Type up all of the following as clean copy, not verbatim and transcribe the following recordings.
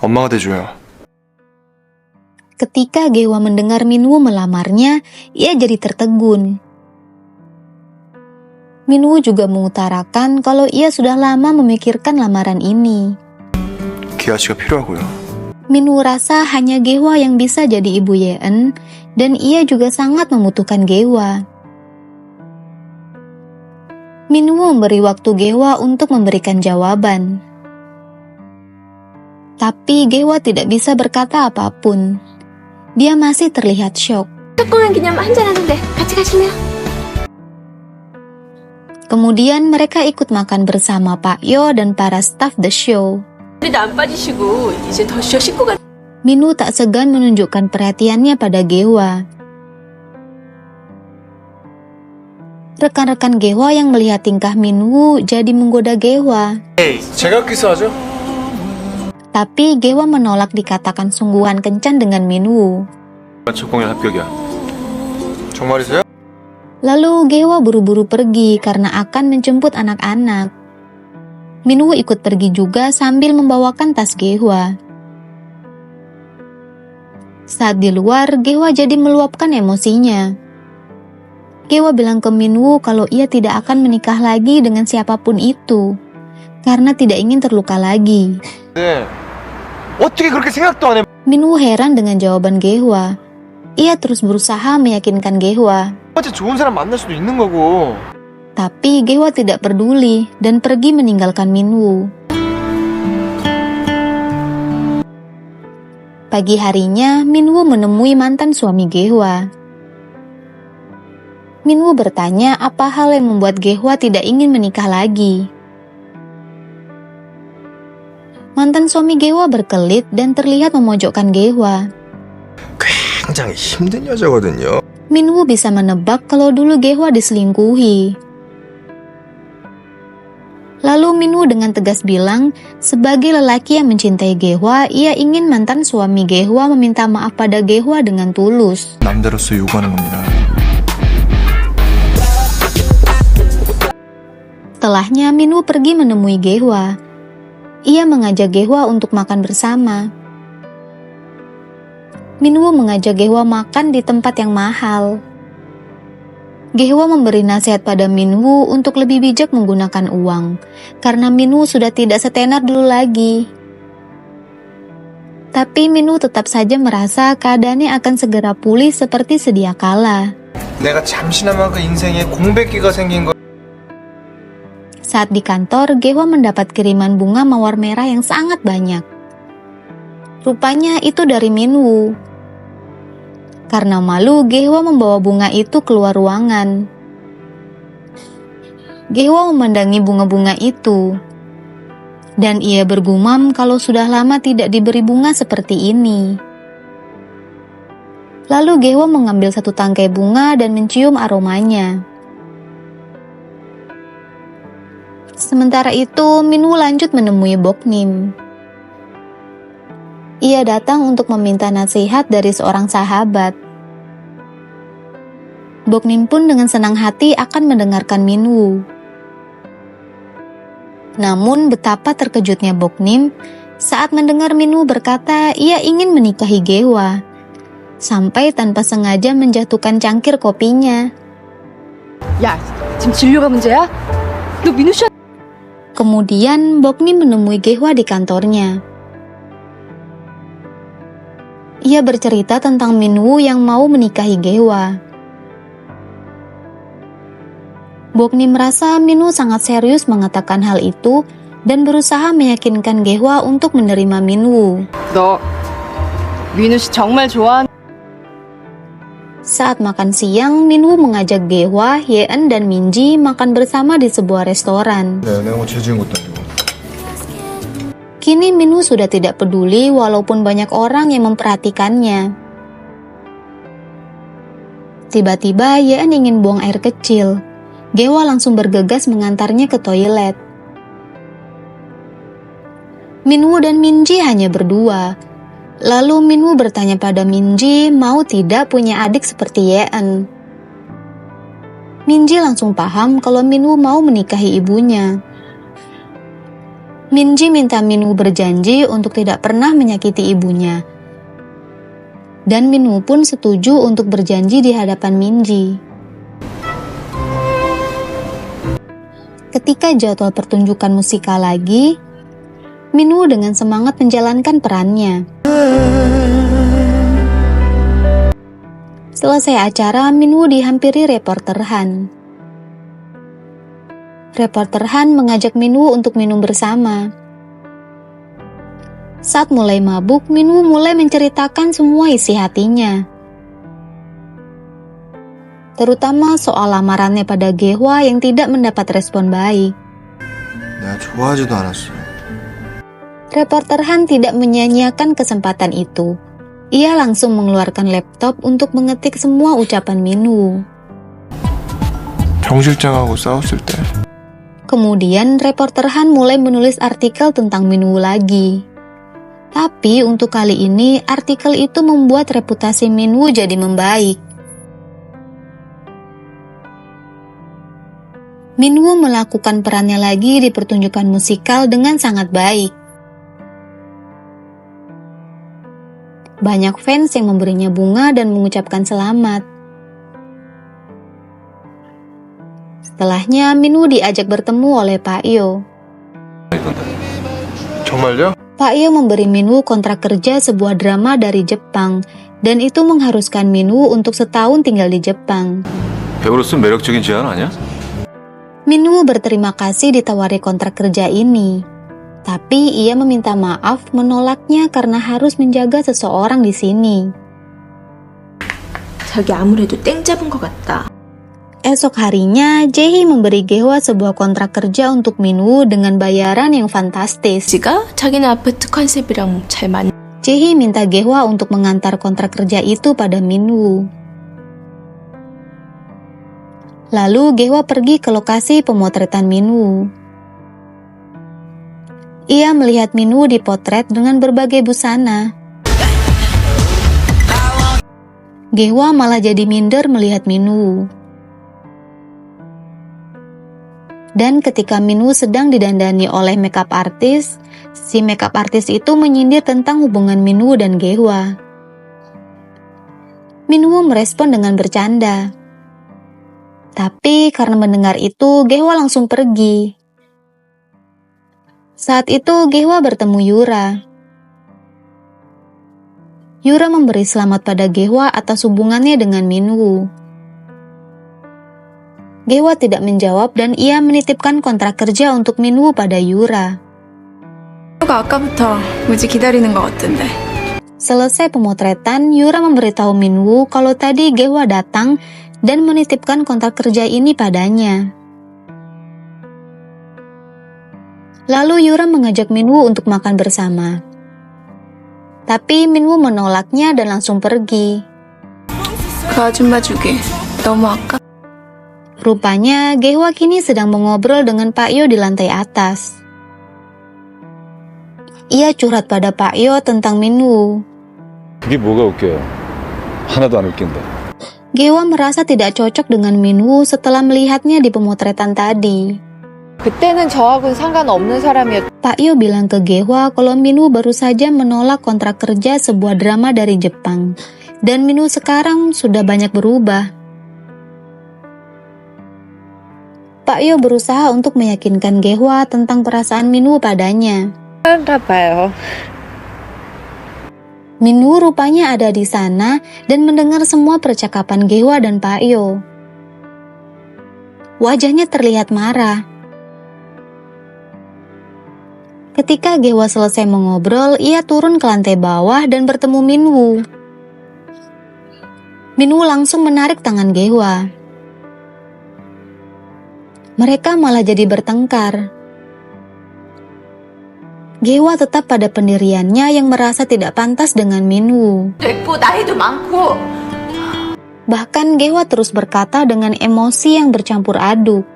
엄마가 돼줘요. Ketika Gewa mendengar Minwoo melamarnya, ia jadi tertegun. Minwoo juga mengutarakan kalau ia sudah lama memikirkan lamaran ini. 기아 씨가 필요하고요. Minwoo rasa hanya Gewa yang bisa jadi ibu Yeon, dan ia juga sangat membutuhkan Gewa. Minwoo memberi waktu Gewa untuk memberikan jawaban. Tapi Gewa tidak bisa berkata apapun. Dia masih terlihat syok. 결혼한 기념 한잔하는데 같이 가실래요? Kemudian mereka ikut makan bersama Pak Yo dan para staf The Show. 근데 안 빠지시고 이제 더 쉬어 씻고 가. Minwoo tak segan menunjukkan perhatiannya pada Gewa. Rekan-rekan Gewa yang melihat tingkah Minwoo jadi menggoda Gewa. 제가 키스하죠? Tapi Gewa menolak dikatakan sungguhan kencan dengan Minwoo. 첫 공연 합격이야. 정말이세요? Lalu Gewa buru-buru pergi karena akan menjemput anak-anak. Minwoo ikut pergi juga sambil membawakan tas Gewa. Saat di luar, Gewa jadi meluapkan emosinya. Gewa bilang ke Minwoo kalau ia tidak akan menikah lagi dengan siapapun itu, karena tidak ingin terluka lagi. 네. 어떻게 그렇게 생각도 안 해? Minwoo heran dengan jawaban Gewa. Ia terus berusaha meyakinkan Gewa. 어째 좋은 사람 만날 수도 있는 거고. Tapi Gewa tidak peduli dan pergi meninggalkan Minwoo. Pagi harinya, Minwoo menemui mantan suami Gewa. Minwoo bertanya apa hal yang membuat Gewa tidak ingin menikah lagi. Mantan suami Gewa berkelit dan terlihat memojokkan Gewa. 굉장히 힘든 여자거든요. Minwoo bisa menebak kalau dulu Gewa diselingkuhi. Lalu Minwoo dengan tegas bilang, sebagai lelaki yang mencintai Gewa, ia ingin mantan suami Gewa meminta maaf pada Gewa dengan tulus. 남자로서 요구하는 겁니다. Setelahnya Minwoo pergi menemui Gewa. Ia mengajak Gewa untuk makan bersama. Minwoo mengajak Gewa makan di tempat yang mahal. Gewa memberi nasihat pada Minwoo untuk lebih bijak menggunakan uang, karena Minwoo sudah tidak setenar dulu lagi. Tapi Minwoo tetap saja merasa keadaannya akan segera pulih seperti sedia kala. 내가 잠시나마 그 인생에 공백기가 생긴 거. Saat di kantor, Gewa mendapat kiriman bunga mawar merah yang sangat banyak. Rupanya itu dari Minwoo. Karena malu, Gewa membawa bunga itu keluar ruangan. Gewa memandangi bunga-bunga itu. Dan ia bergumam kalau sudah lama tidak diberi bunga seperti ini. Lalu Gewa mengambil satu tangkai bunga dan mencium aromanya. Sementara itu, Minwoo lanjut menemui Boknim. Ia datang untuk meminta nasihat dari seorang sahabat. Boknim pun dengan senang hati akan mendengarkan Minwoo. Namun betapa terkejutnya Boknim saat mendengar Minwoo berkata ia ingin menikahi Gewa, sampai tanpa sengaja menjatuhkan cangkir kopinya. 야, 지금 진료가 문제야? 너 민우 씨 Kemudian Boknim menemui Gewa di kantornya. Ia bercerita tentang Minwoo yang mau menikahi Gewa. Boknim merasa Minwoo sangat serius mengatakan hal itu dan berusaha meyakinkan Gewa untuk menerima Minwoo. 너 민우 씨 정말 좋아하는 Saat makan siang, Minwoo mengajak Gewa, Yeon, dan Minji makan bersama di sebuah restoran. 네, 내가 뭐 죄지은 것도 아니고. Kini Minwoo sudah tidak peduli walaupun banyak orang yang memperhatikannya. Tiba-tiba Yeon ingin buang air kecil. Gewa langsung bergegas mengantarnya ke toilet. Minwoo dan Minji hanya berdua. Lalu Minwoo bertanya pada Minji mau tidak punya adik seperti Yeon. Minji langsung paham kalau Minwoo mau menikahi ibunya. Minji minta Minwoo berjanji untuk tidak pernah menyakiti ibunya. Dan Minwoo pun setuju untuk berjanji di hadapan Minji. Ketika jadwal pertunjukan musikal lagi, Minwoo dengan semangat menjalankan perannya. Selesai acara, Minwoo dihampiri reporter Han. Reporter Han mengajak Minwoo untuk minum bersama. Saat mulai mabuk, Minwoo mulai menceritakan semua isi hatinya. Terutama soal lamarannya pada Gaehwa yang tidak mendapat respon baik. 내가 좋아하지도 않았어. Reporter Han tidak menyia-nyiakan kesempatan itu. Ia langsung mengeluarkan laptop untuk mengetik semua ucapan Minwoo. 정 실장하고 싸웠을 때 Kemudian reporter Han mulai menulis artikel tentang Minwoo lagi. Tapi untuk kali ini artikel itu membuat reputasi Minwoo jadi membaik. Minwoo melakukan perannya lagi di pertunjukan musikal dengan sangat baik. Banyak fans yang memberinya bunga dan mengucapkan selamat. Setelahnya, Minwoo diajak bertemu oleh Pak Yo. 정말요? Pak Yo memberi Minwoo kontrak kerja sebuah drama dari Jepang, dan itu mengharuskan Minwoo untuk setahun tinggal di Jepang. 배우로서는 매력적인 제안 아니야? Minwoo berterima kasih ditawari kontrak kerja ini. Tapi ia meminta maaf menolaknya karena harus menjaga seseorang di sini. 자기 아무래도 땡 잡은 것 같다. Esok harinya, Jae-hee memberi Gaehwa sebuah kontrak kerja untuk Minwoo dengan bayaran yang fantastis. 지가 자기네 아파트 컨셉이랑 잘 맞는. Jae-hee minta Gaehwa untuk mengantar kontrak kerja itu pada Minwoo. Lalu Gaehwa pergi ke lokasi pemotretan Minwoo. Ia melihat Minwoo dipotret dengan berbagai busana. Gaehwa malah jadi minder melihat Minwoo. Dan ketika Minwoo sedang didandani oleh makeup artist, si makeup artist itu menyindir tentang hubungan Minwoo dan Gaehwa. Minwoo merespon dengan bercanda. Tapi karena mendengar itu, Gaehwa langsung pergi. Saat itu, Gaehwa bertemu Yura. Yura memberi selamat pada Gaehwa atas hubungannya dengan Minwoo. Gaehwa tidak menjawab dan ia menitipkan kontrak kerja untuk Minwoo pada Yura. 아까부터 무지 기다리는 것 같은데. Selesai pemotretan, Yura memberitahu Minwoo kalau tadi Gaehwa datang dan menitipkan kontrak kerja ini padanya. Lalu Yura mengajak Minwoo untuk makan bersama. Tapi Minwoo menolaknya dan langsung pergi. 그 아줌마 주기 너무 아까. Rupanya Gaehwa kini sedang mengobrol dengan Pak Yo di lantai atas. Ia curhat pada Pak Yo tentang Minwoo. 그게 뭐가 웃겨요? 하나도 안 웃긴다. Gaehwa merasa tidak cocok dengan Minwoo setelah melihatnya di pemotretan tadi. 그때는 저하고는 상관없는 사람이었. Pak Yo bilang ke Gaehwa kalau Minwoo baru saja menolak kontrak kerja sebuah drama dari Jepang. Dan Minwoo sekarang sudah banyak berubah. Pak Yo berusaha untuk meyakinkan Gaehwa tentang perasaan Minwoo padanya. 그런가 봐요. Minwoo rupanya ada di sana dan mendengar semua percakapan Gaehwa dan Pak Yo. Wajahnya terlihat marah. Ketika Gaehwa selesai mengobrol, ia turun ke lantai bawah dan bertemu Minwoo. Minwoo langsung menarik tangan Gaehwa. Mereka malah jadi bertengkar. Gaehwa tetap pada pendiriannya yang merasa tidak pantas dengan Minwoo. 됐고 나이도 많고. Bahkan Gaehwa terus berkata dengan emosi yang bercampur aduk.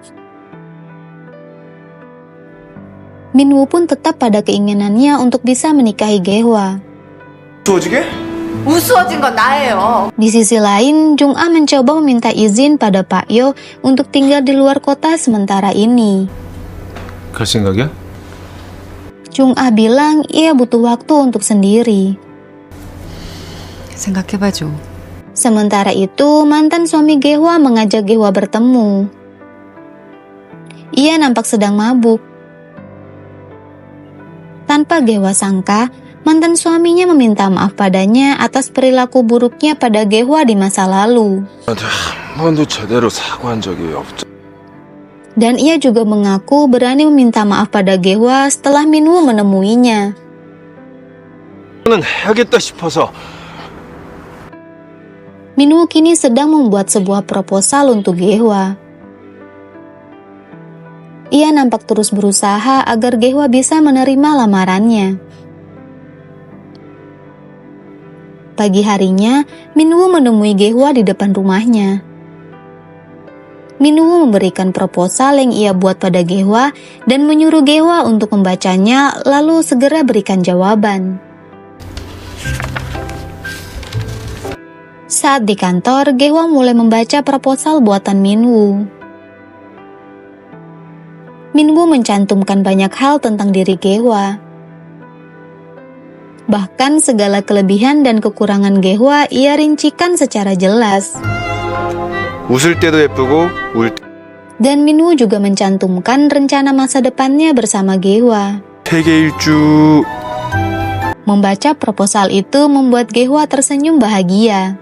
Minwoo pun tetap pada keinginannya untuk bisa menikahi Gaehwa. 어지게? 우스워진 건 나예요. Di sisi lain, Jung-ah mencoba meminta izin pada Pak Yo untuk tinggal di luar kota sementara ini. 갈 생각이야? Chung-ah bilang ia butuh waktu untuk sendiri. 생각해봐줘. Sementara itu, mantan suami Ge-hwa mengajak Ge-hwa bertemu. Ia nampak sedang mabuk. Tanpa Ge-hwa sangka, mantan suaminya meminta maaf padanya atas perilaku buruknya pada Ge-hwa di masa lalu. 한 번도 제대로 사과한 적이 없죠. Dan ia juga mengaku berani meminta maaf pada Ge-hwa setelah Min-woo menemuinya. 저는 해야겠다 싶어서 Min-woo kini sedang membuat sebuah proposal untuk Ge-hwa. Ia nampak terus berusaha agar Ge-hwa bisa menerima lamarannya. Pagi harinya, Min-woo menemui Ge-hwa di depan rumahnya. Min-woo memberikan proposal yang ia buat pada Ge-hwa dan menyuruh Ge-hwa untuk membacanya lalu segera berikan jawaban. Saat di kantor, Ge-hwa mulai membaca proposal buatan Min-woo. Min-woo mencantumkan banyak hal tentang diri Ge-hwa. Bahkan segala kelebihan dan kekurangan Ge-hwa ia rincikan secara jelas. 웃을 때도 예쁘고 울 때 Dan Min-woo juga mencantumkan rencana masa depannya bersama Ge-hwa. 세계 일주. Membaca proposal itu membuat Ge-hwa tersenyum bahagia.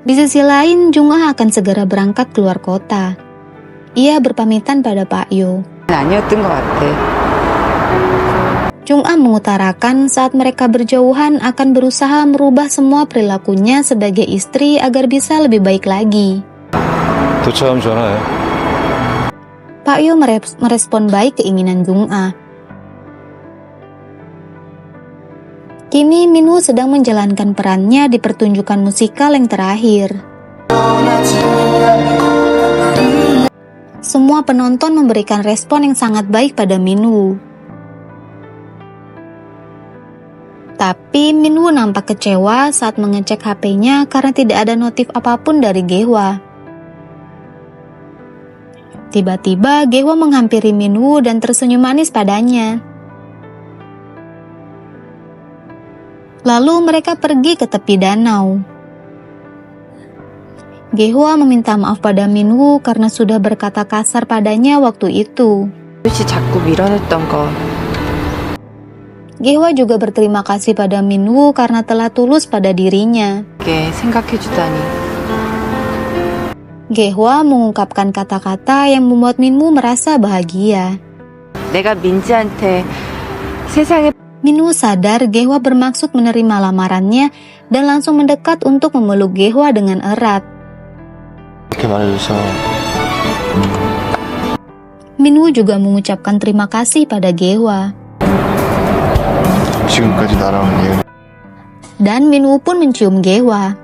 Di sisi lain, Jung-ah akan segera berangkat keluar kota. Ia berpamitan pada Pak Yo. 아니었던 것 같아. Jung-ah mengutarakan saat mereka berjauhan akan berusaha merubah semua perilakunya sebagai istri agar bisa lebih baik lagi. 도착하면 전화해. Pak Yo merespon baik keinginan Jung-ah. Kini Min-woo sedang menjalankan perannya di pertunjukan musikal yang terakhir. Semua penonton memberikan respon yang sangat baik pada Min-woo. Tapi Min-woo nampak kecewa saat mengecek HP-nya karena tidak ada notif apapun dari Ge-hwa. Tiba-tiba Ge-hwa menghampiri Min-woo dan tersenyum manis padanya. Lalu mereka pergi ke tepi danau. Ge-hwa meminta maaf pada Min-woo karena sudah berkata kasar padanya waktu itu. 혹시 자꾸 밀어냈던 거 Ge-hwa juga berterima kasih pada Min-woo karena telah tulus pada dirinya. 이렇게 생각해주다니. Ge-hwa mengungkapkan kata-kata yang membuat Min-woo merasa bahagia. 내가 민지한테 세상에 Min-woo sadar Ge-hwa bermaksud menerima lamarannya dan langsung mendekat untuk memeluk Ge-hwa dengan erat. 이렇게 말해줘서 Min-woo juga mengucapkan terima kasih pada Ge-hwa. 지금까지 나랑 얘기 Dan Min-woo pun mencium Ge-hwa.